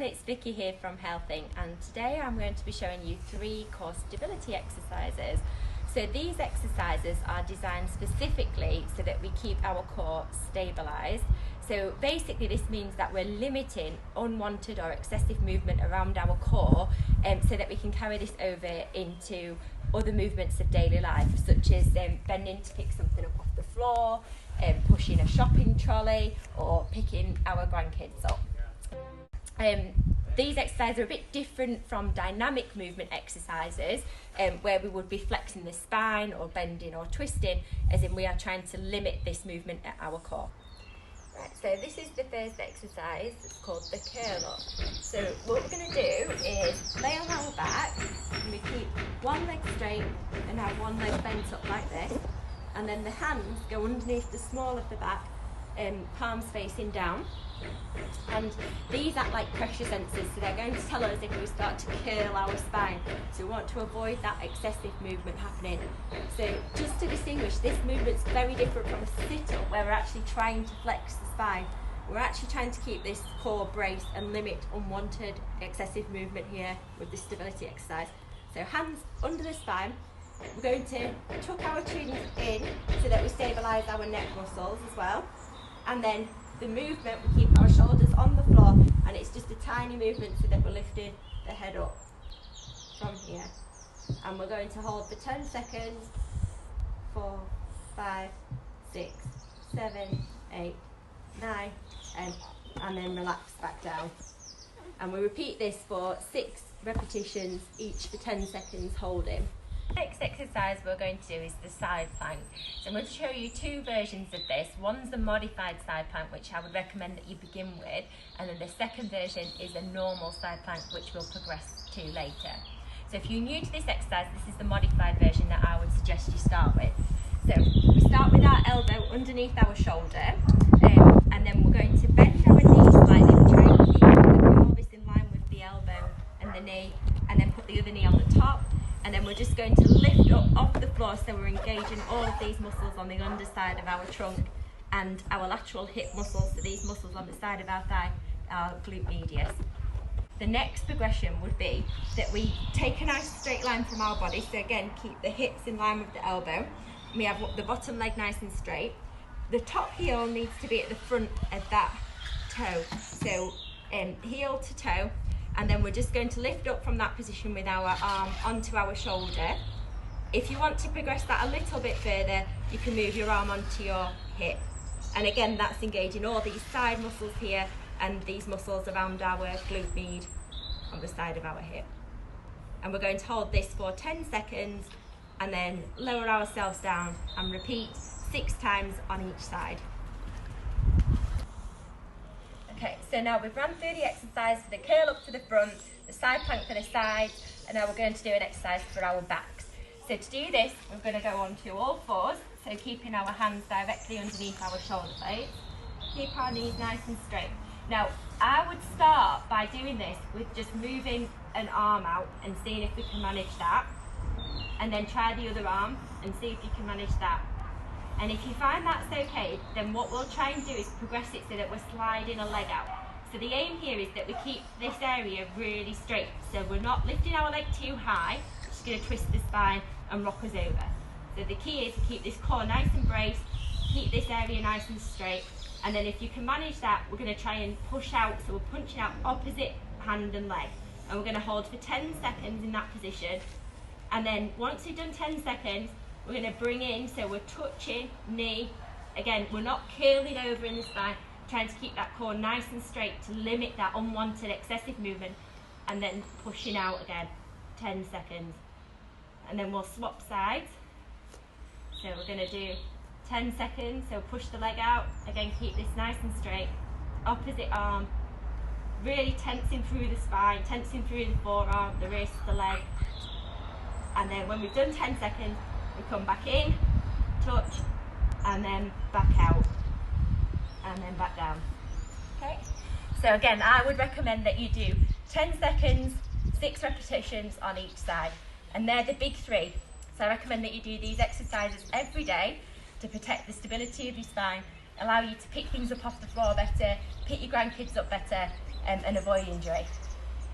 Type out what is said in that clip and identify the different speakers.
Speaker 1: everyone, it's Vicky here from Healthing, and today I'm going to be showing you 3 core stability exercises. So these exercises are designed specifically so that we keep our core stabilised. So basically this means that we're limiting unwanted or excessive movement around our core so that we can carry this over into other movements of daily life, such as bending to pick something up off the floor, pushing a shopping trolley, or picking our grandkids up. These exercises are a bit different from dynamic movement exercises where we would be flexing the spine or bending or twisting, as in we are trying to limit this movement at our core. Right, so this is the first exercise. It's called the curl up. So what we're going to do is lay on our back, and we keep one leg straight and have one leg bent up like this, and then the hands go underneath the small of the back, palms facing down. And these act like pressure sensors, so they're going to tell us if we start to curl our spine. So we want to avoid that excessive movement happening. So just to distinguish, this movement's very different from a sit-up where we're actually trying to flex the spine. We're actually trying to keep this core braced and limit unwanted excessive movement here with the stability exercise. So hands under the spine. We're going to tuck our chins in so that we stabilise our neck muscles as well. And then the movement, we keep our shoulders on the floor, and it's just a tiny movement so that we're lifting the head up from here. And we're going to hold for 10 seconds, 4, 5, 6, 7, 8, 9, 10, and then relax back down. And we repeat this for 6 repetitions, each for 10 seconds holding. The next exercise we're going to do is the side plank. So I'm going to show you 2 versions of this. One's the modified side plank, which I would recommend that you begin with, and then the second version is a normal side plank, which we'll progress to later. So if you're new to this exercise, this is the modified version that I would suggest you start with. So we start with our elbow underneath our shoulder, and then we're going to bend our knees slightly, try and keep the pelvis in line with the elbow and the knee, and then put the other knee on the top. And then we're just going to lift up off the floor, so we're engaging all of these muscles on the underside of our trunk and our lateral hip muscles, so these muscles on the side of our thigh, our glute medius. The next progression would be that we take a nice straight line from our body, so again keep the hips in line with the elbow. We have the bottom leg nice and straight. The top heel needs to be at the front of that toe, so heel to toe. And then we're just going to lift up from that position with our arm onto our shoulder. If you want to progress that a little bit further, you can move your arm onto your hip. And again, that's engaging all these side muscles here and these muscles around our glute med on the side of our hip. And we're going to hold this for 10 seconds and then lower ourselves down and repeat 6 times on each side. Okay, so now we've run through the exercise for the curl up to the front, the side plank for the sides, and now we're going to do an exercise for our backs. So to do this, we're going to go on to all fours, so keeping our hands directly underneath our shoulder blades. Keep our knees nice and straight. Now, I would start by doing this with just moving an arm out and seeing if we can manage that, and then try the other arm and see if you can manage that. And if you find that's okay, then what we'll try and do is progress it so that we're sliding a leg out. So the aim here is that we keep this area really straight. So we're not lifting our leg too high, which is going to twist the spine and rock us over. So the key is to keep this core nice and braced, keep this area nice and straight. And then if you can manage that, we're going to try and push out. So we're punching out opposite hand and leg. And we're going to hold for 10 seconds in that position. And then once we've done 10 seconds, we're going to bring in, so we're touching knee. Again, we're not curling over in the spine, trying to keep that core nice and straight to limit that unwanted excessive movement, and then pushing out again, 10 seconds. And then we'll swap sides. So we're going to do 10 seconds, so push the leg out, again keep this nice and straight, opposite arm, really tensing through the spine, tensing through the forearm, the wrist, the leg. And then when we've done 10 seconds, we come back in, touch, and then back out, and then back down. Okay? So again, I would recommend that you do 10 seconds, 6 repetitions on each side. And they're the big 3. So I recommend that you do these exercises every day to protect the stability of your spine allow you to pick things up off the floor better, pick your grandkids up better, and avoid injury.